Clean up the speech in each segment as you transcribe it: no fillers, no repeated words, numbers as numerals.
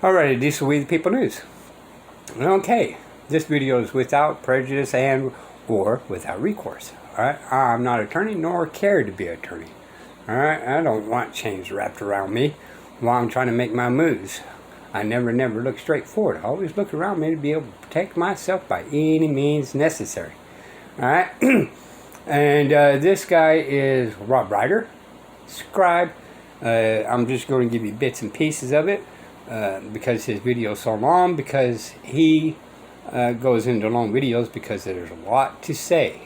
Alrighty, this is We the People News. Okay, this video is without prejudice and or without recourse. Alright, I'm not an attorney nor care to be an attorney. Alright, I don't want chains wrapped around me while I'm trying to make my moves. I never look straight forward. I always look around me to be able to protect myself by any means necessary. Alright, and this guy is Rob Ryder, scribe. I'm just going to give you bits and pieces of it. Because his video is so long, because he goes into long videos because there's a lot to say.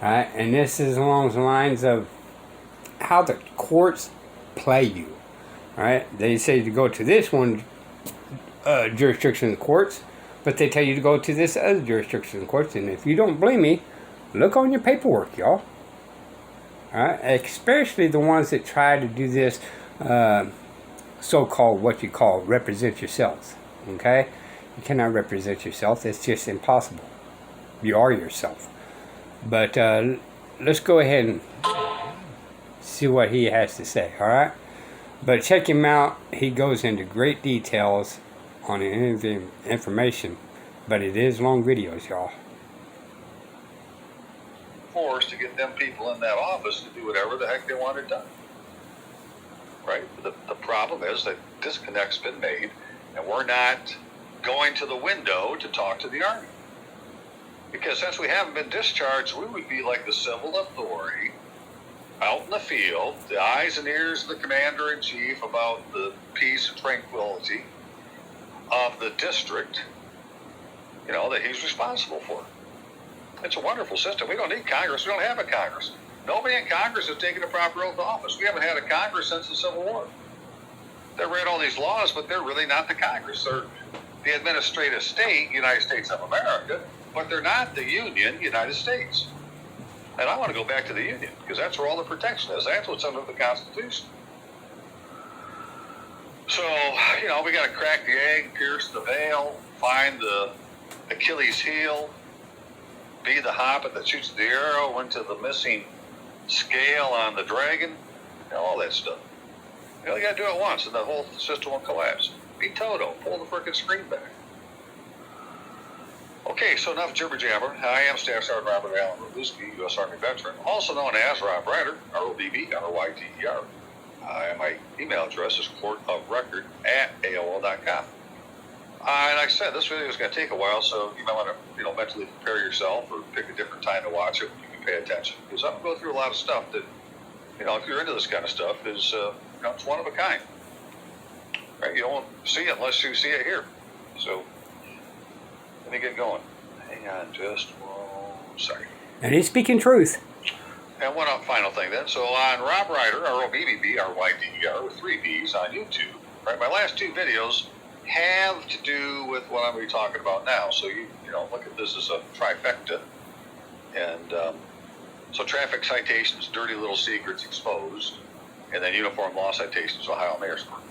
Right? And this is along the lines of how the courts play you. Right? They say to go to this one jurisdiction of the courts, but they tell you to go to this other jurisdiction of the courts. And if you don't believe me, look on your paperwork, y'all. Right? Especially the ones that try to do this so-called, what you call, represent yourselves. Okay? You cannot represent yourself. It's just impossible. You are yourself. But let's go ahead and see what he has to say. Alright? But check him out. He goes into great details on the information. But it is long videos, y'all. Forced to get them people in that office to do whatever the heck they wanted done. Right? The problem is that disconnect's been made, and we're not going to the window to talk to the Army. Because since we haven't been discharged, we would be like the civil authority out in the field, the eyes and ears of the commander-in-chief about the peace and tranquility of the district, that he's responsible for. It's a wonderful system. We don't need Congress. We don't have a Congress. Nobody in Congress has taken a proper oath of office. We haven't had a Congress since the Civil War. They read all these laws, but they're really not the Congress. They're the administrative state, United States of America, but they're not the Union, United States. And I want to go back to the Union, because that's where all the protection is. That's what's under the Constitution. So, we got to crack the egg, pierce the veil, find the Achilles heel, be the hobbit that shoots the arrow into the missing scale on the dragon, all that stuff. You got to do it once, and the whole system will collapse. Be Toto. Pull the frickin' screen back. Okay, so enough jibber jabber. I am Staff Sergeant Robert Allen Robuski, U.S. Army veteran, also known as Rob Ryder, ROBB, my email address is courtofrecord@AOL.com. And like I said, this video is going to take a while, so you might want to, mentally prepare yourself or pick a different time to watch it when you can pay attention. Because I'm going to go through a lot of stuff that, if you're into this kind of stuff, is, it's one of a kind. Right? You won't see it unless you see it here. So, let me get going. Hang on just 1 second. And he's speaking truth. And one final thing then. So on Rob Ryder, ROBBRYDER, with 3 B's on YouTube, right? My last 2 videos have to do with what I'm going to be talking about now. So you look at this as a trifecta. And so traffic citations, dirty little secrets exposed, and then uniform law citations, Ohio Mayor's Court.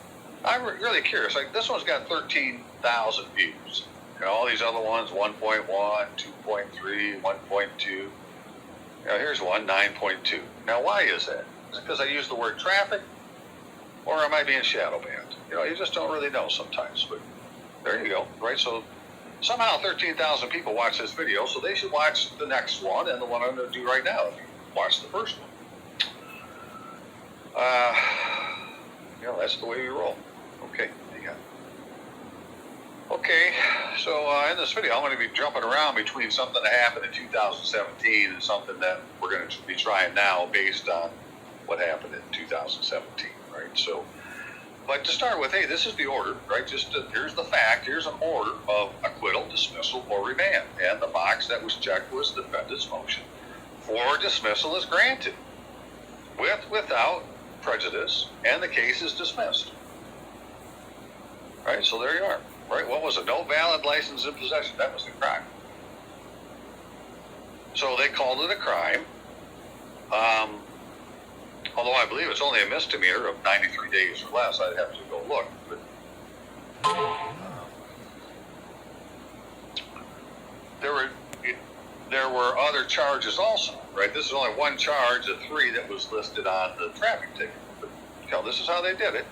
I'm really curious. Like, this one's got 13,000 views. All these other ones, 1.1, 2.3, 1.2. Here's one, 9.2. Now, why is that? Is it because I use the word traffic? Or am I being shadow banned? You just don't really know sometimes. But there you go, right? So somehow 13,000 people watch this video, so they should watch the next one and the one I'm going to do right now if you watch the first one. That's the way we roll. Okay, hang on. Okay, so in this video, I'm going to be jumping around between something that happened in 2017 and something that we're going to be trying now based on what happened in 2017, right? So, but to start with, hey, this is the order, right? Here's the fact. Here's an order of acquittal, dismissal, or remand. And the box that was checked was defendant's motion for dismissal is granted, without prejudice, and the case is dismissed. Right, so there you are. Right, what was it? No valid license in possession. That was the crime. So they called it a crime. Although I believe it's only a misdemeanor of 93 days or less. I'd have to go look. But there were other charges also. Right, this is only one charge of 3 that was listed on the traffic ticket. But this is how they did it.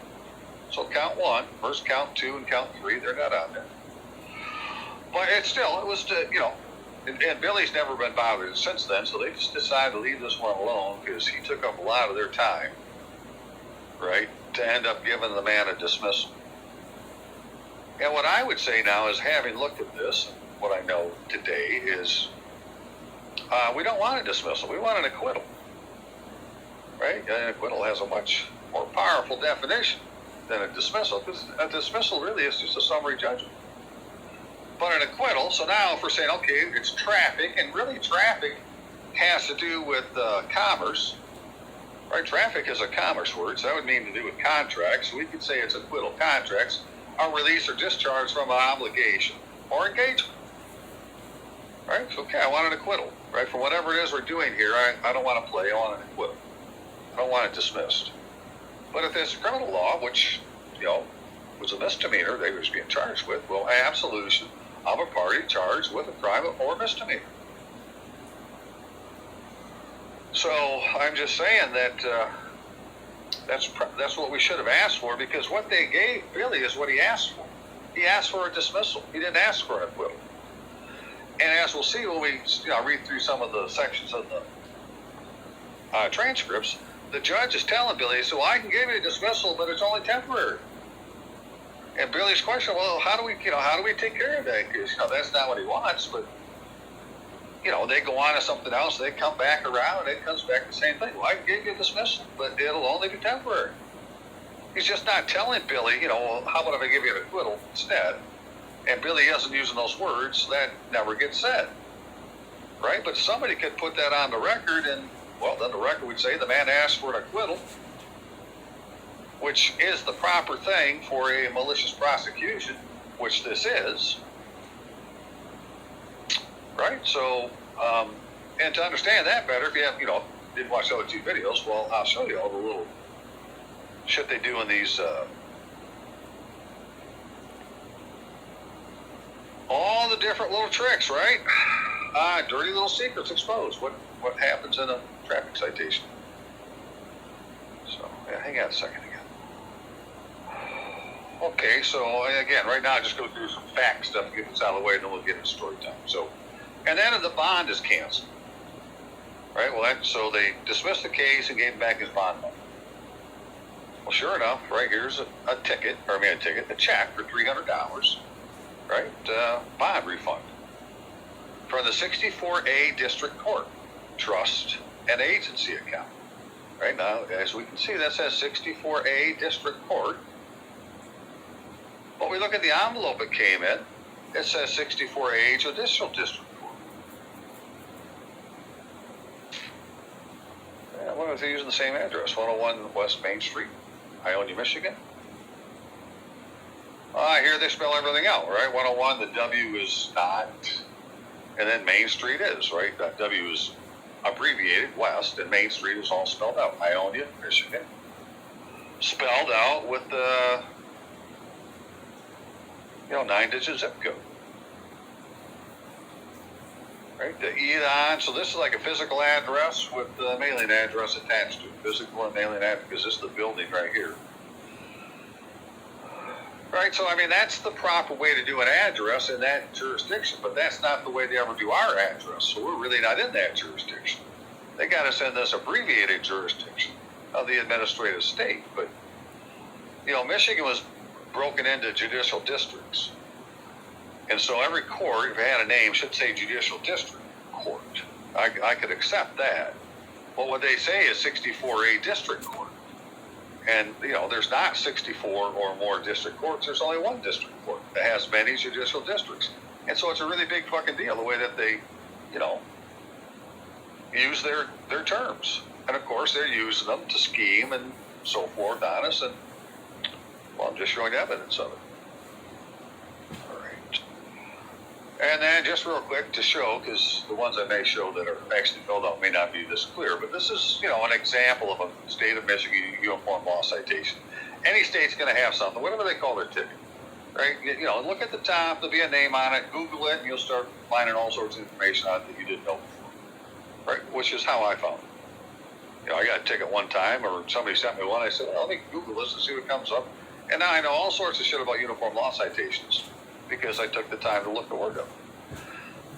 So count 1, first count 2, and count 3, they're not on there. But it was, and Billy's never been bothered since then, so they just decided to leave this one alone because he took up a lot of their time, right, to end up giving the man a dismissal. And what I would say now is, having looked at this, what I know today is we don't want a dismissal. We want an acquittal, right? And an acquittal has a much more powerful definition than a dismissal, because a dismissal really is just a summary judgment. But an acquittal, so now if we're saying, okay, it's traffic, and really traffic has to do with commerce, right? Traffic is a commerce word, so that would mean to do with contracts. So we could say it's acquittal contracts, are release or discharge from an obligation or engagement, right? So, okay, I want an acquittal, right? For whatever it is we're doing here, I don't want to play, I want an acquittal. I don't want it dismissed. But if it's criminal law, which, was a misdemeanor they was being charged with, well, absolution of a party charged with a crime or misdemeanor. So I'm just saying that that's what we should have asked for, because what they gave Billy is what he asked for. He asked for a dismissal. He didn't ask for an acquittal. And as we'll see when we read through some of the sections of the transcripts, the judge is telling Billy, so I can give you a dismissal, but it's only temporary. And Billy's question, well, how do we take care of that? Because that's not what he wants. But they go on to something else. They come back around, and it comes back the same thing. Well, I can give you a dismissal, but it'll only be temporary. He's just not telling Billy, well, how about if I give you an acquittal instead? And Billy isn't using those words, so that never gets said, right? But somebody could put that on the record, and well, then the record would say the man asked for an acquittal, which is the proper thing for a malicious prosecution, which this is, right? So, and to understand that better, if you have, didn't watch the other 2 videos, well, I'll show you all the little shit they do in these, all the different little tricks, right? Dirty little secrets exposed. What happens in a traffic citation? So, yeah, hang on a second again. Okay, so again, right now, I'll just go through some fact stuff to get this out of the way, and then we'll get into story time. So, and then the bond is canceled, right? Well, so they dismissed the case and gave him back his bond money. Well, sure enough, right here's a check for $300, right? Bond refund from the 64A District Court Trust and Agency account. Right now, as we can see, that says 64A District Court. But we look at the envelope it came in, it says 64A Judicial District Court. I wonder if they're using the same address, 101 West Main Street, Ionia, Michigan. Here they spell everything out, right? 101, the W is not, and then Main Street is, right? That W is abbreviated West, and Main Street is all spelled out. Ionia, Michigan. Spelled out with the 9-digit zip code. Right? The Edon, so this is like a physical address with the mailing address attached to it. Physical and mailing address, because this is the building right here. Right, so I mean, that's the proper way to do an address in that jurisdiction, but that's not the way they ever do our address, so we're really not in that jurisdiction. They got us in this abbreviated jurisdiction of the administrative state, but, Michigan was broken into judicial districts. And so every court, if it had a name, should say Judicial District Court. I could accept that. But what they say is 64A District Court. And, there's not 64 or more district courts. There's only one district court that has many judicial districts. And so it's a really big fucking deal, the way that they, use their terms. And, of course, they're using them to scheme and so forth on us. And, well, I'm just showing evidence of it. All right. And then just real quick to show, because the ones I may show that are actually filled out may not be this clear, but this is, an example of a state of Michigan uniform law citation. Any state's going to have something, whatever they call their ticket, right? Look at the top, there'll be a name on it, Google it, and you'll start finding all sorts of information on it that you didn't know before, right? Which is how I found it. I got a ticket one time, or somebody sent me one, I said, well, let me Google this and see what comes up. And now I know all sorts of shit about uniform law citations because I took the time to look the word up.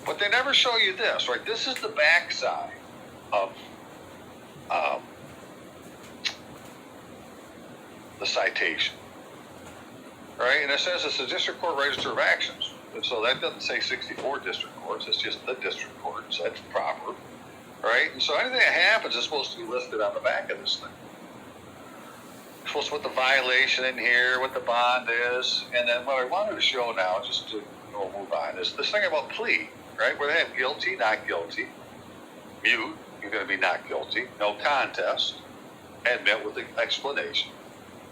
But they never show you this, right? This is the backside of the citation, right? And it says it's the district court register of actions. And so that doesn't say 64 district courts. It's just the district court. So that's proper, right? And so anything that happens is supposed to be listed on the back of this thing. You're supposed to put the violation in here, what the bond is, and then what I wanted to show now, just to move on, is this thing about plea, right? Where they have guilty, not guilty, mute, you're going to be not guilty, no contest, admit with the explanation.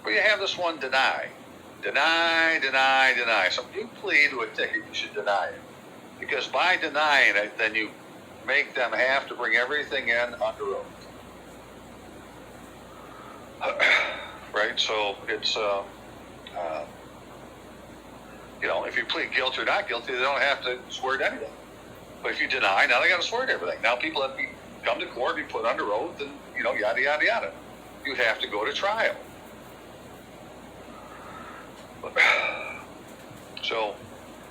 But you have this one deny. Deny, deny, deny. So if you plead to a ticket, you should deny it. Because by denying it, then you make them have to bring everything in under oath. Right? So it's, if you plead guilty or not guilty, they don't have to swear to anything. But if you deny, now they got to swear to everything. Now people have to come to court, be put under oath, and, yada, yada, yada. You have to go to trial. So,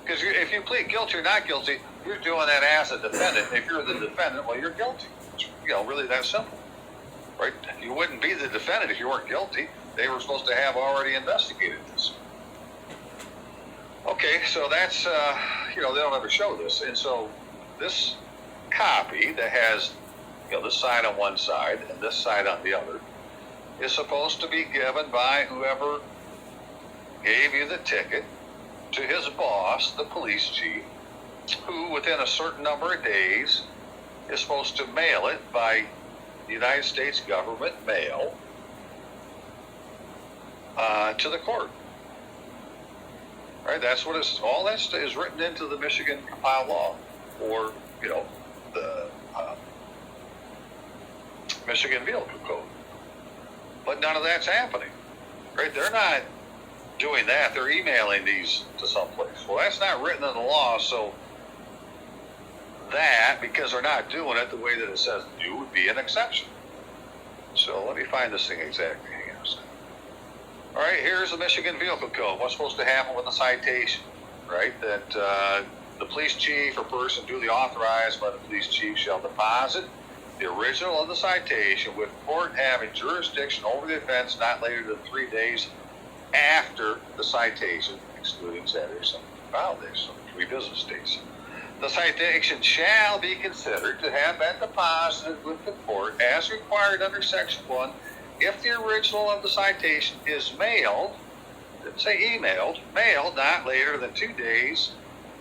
because if you plead guilty or not guilty, you're doing that as a defendant. If you're the defendant, well, you're guilty. It's, really that simple, right? You wouldn't be the defendant if you weren't guilty. They were supposed to have already investigated this. Okay, so that's, they don't ever show this. And so this copy that has, this side on one side and this side on the other is supposed to be given by whoever gave you the ticket to his boss, the police chief, who within a certain number of days is supposed to mail it by the United States government mail to the court. Right? That's what it's, all that is written into the Michigan compiled law, or, the Michigan Vehicle Code. But none of that's happening. Right? They're not doing that. They're emailing these to someplace. Well, that's not written in the law, so that, because they're not doing it the way that it says to do, would be an exception. So let me find this thing exactly. Hang on a second. All right, here's the Michigan Vehicle Code. What's supposed to happen with a citation, right? That the police chief or person duly authorized by the police chief shall deposit the original of the citation with court having jurisdiction over the offense not later than 3 days after the citation, excluding Saturday, Sunday, file days, so 3 business days. The citation shall be considered to have been deposited with the court as required under Section 1 if the original of the citation is mailed, didn't say emailed, mailed not later than 2 days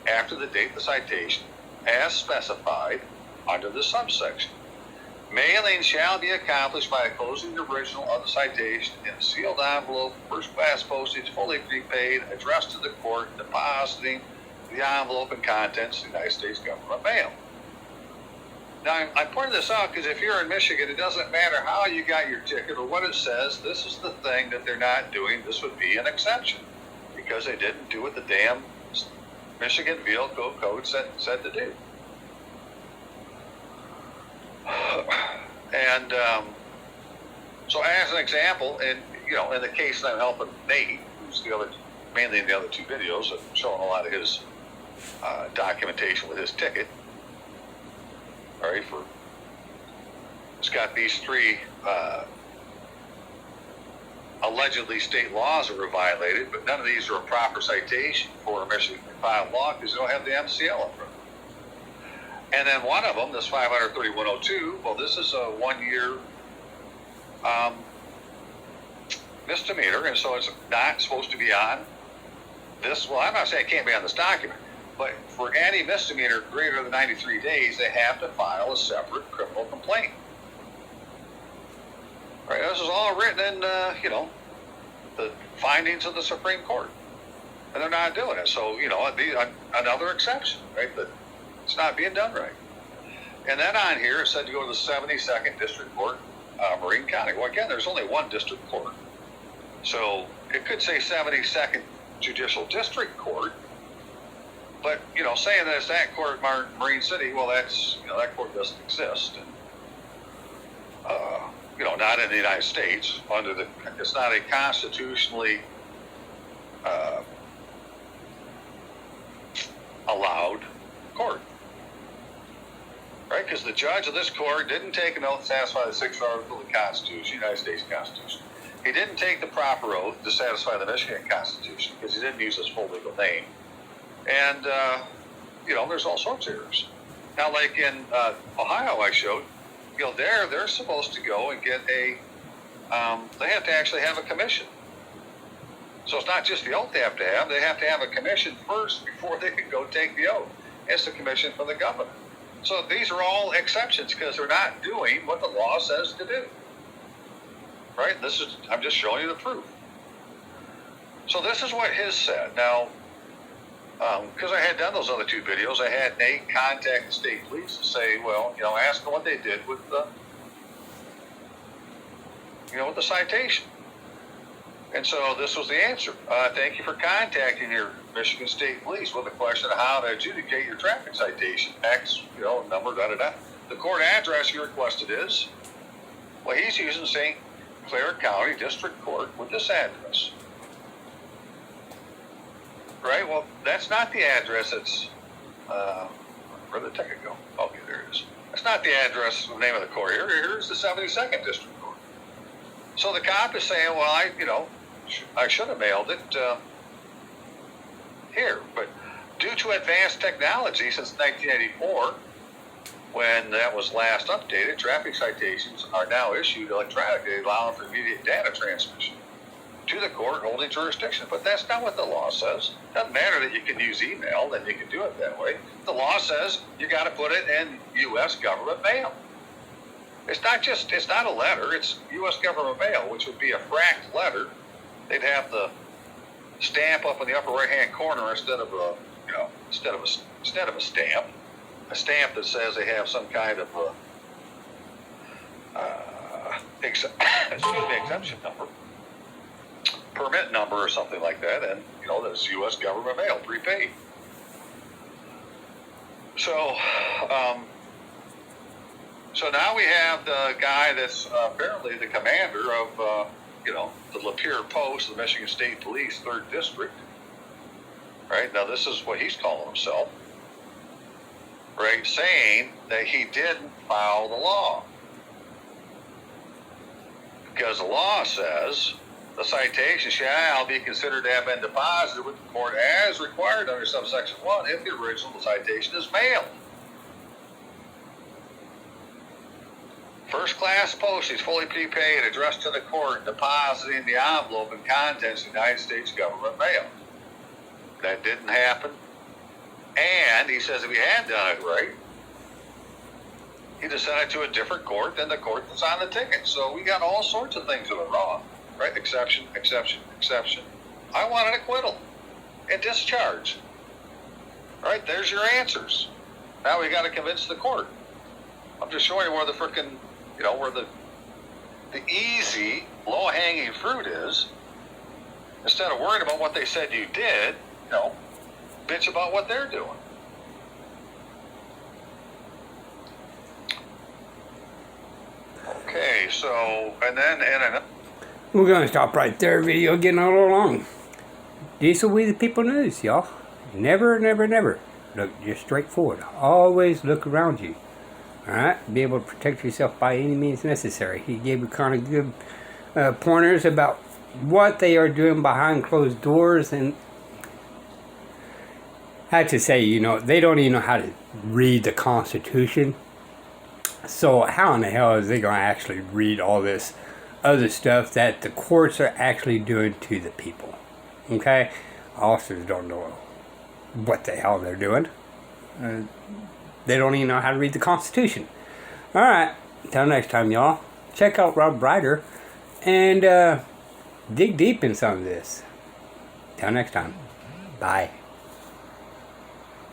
after the date of the citation, as specified under the subsection. Mailing shall be accomplished by enclosing the original of the citation in a sealed envelope, first class postage, fully prepaid, addressed to the court, depositing the envelope and contents in the United States government mail. Now, I'm pointing this out because if you're in Michigan, it doesn't matter how you got your ticket or what it says. This is the thing that they're not doing. This would be an exception because they didn't do what the damn Michigan Vehicle Code said to do. And so, as an example, in the case that I'm helping Nate, who's mainly in the other 2 videos, I'm showing a lot of his documentation with his ticket. All right, it's got these 3 allegedly state laws that were violated, but none of these are a proper citation for a Michigan compiled law because they don't have the MCL in front. And then one of them, this 530-102, well, this is a 1-year misdemeanor, and so it's not supposed to be on this. Well, I'm not saying it can't be on this document, but for any misdemeanor greater than 93 days, they have to file a separate criminal complaint. Right? This is all written in, the findings of the Supreme Court, and they're not doing it. So, it'd be another exception, right? That it's not being done right. And then on here, it said to go to the 72nd District Court, Marine County. Well, again, there's only one district court. So it could say 72nd Judicial District Court, but, saying that it's that court, Marine City, well, that's, that court doesn't exist. And, not in the United States. It's not a constitutionally allowed court. Right? Because the judge of this court didn't take an oath to satisfy the 6th article of the Constitution, United States Constitution. He didn't take the proper oath to satisfy the Michigan Constitution because he didn't use his full legal name. And, there's all sorts of errors. Now, like in Ohio, I showed, they're supposed to go and get they have to actually have a commission. So it's not just the oath they have to have a commission first before they can go take the oath. It's a commission from the governor. So these are all exceptions because they're not doing what the law says to do. Right? I'm just showing you the proof. So this is what his said. Now, because I had done those other 2 videos, I had Nate contact the state police and say, well, ask them what they did with the, with the citation. And so this was the answer. Thank you for contacting your Michigan State Police with a question of how to adjudicate your traffic citation. X, number, da-da-da. The court address you requested is, well, he's using St. Clair County District Court with this address. Right? Well, that's not the address. It's, where'd the ticket go? Okay, there it is. That's not the address, the name of the court here. Here's the 72nd District Court. So the cop is saying, well, I should have mailed it here. But due to advanced technology since 1984, when that was last updated, traffic citations are now issued electronically, allowing for immediate data transmission to the court holding jurisdiction. But that's not what the law says. It doesn't matter that you can use email, then you can do it that way. The law says you got to put it in U.S. government mail. It's not a letter, it's U.S. government mail, which would be a fracked letter. They'd have the stamp up in the upper right-hand corner instead of a stamp. A stamp that says they have some kind of exemption number, permit number or something like that, and that's U.S. government mail, prepaid. So now we have the guy that's apparently the commander of the Lapeer Post, the Michigan State Police 3rd District. Right? Now this is what he's calling himself. Right? Saying that he didn't follow the law. Because the law says the citation shall be considered to have been deposited with the court as required under subsection 1 if the original citation is mailed. First class postage, fully prepaid, addressed to the court, depositing the envelope and contents of the United States government mail. That didn't happen. And he says if he had done it right, he'd have sent it to a different court than the court that's on the ticket. So we got all sorts of things that are wrong. Right? Exception, exception, exception. I want an acquittal and discharge. Right? There's your answers. Now we got to convince the court. I'm just showing you where the frickin', where the easy, low-hanging fruit is. Instead of worrying about what they said you did, bitch about what they're doing. Okay, so, and we're going to stop right there. Video getting a little long. This will be the people news, y'all. Never, never, never look just straight forward. Always look around you. Alright? Be able to protect yourself by any means necessary. He gave you kind of good pointers about what they are doing behind closed doors. And I had to say, they don't even know how to read the Constitution. So how in the hell is they going to actually read all this other stuff that the courts are actually doing to the people? Okay? Officers don't know what the hell they're doing. They don't even know how to read the Constitution. Alright, until next time, y'all. Check out Rob Ryder and dig deep in some of this. Till next time. Bye.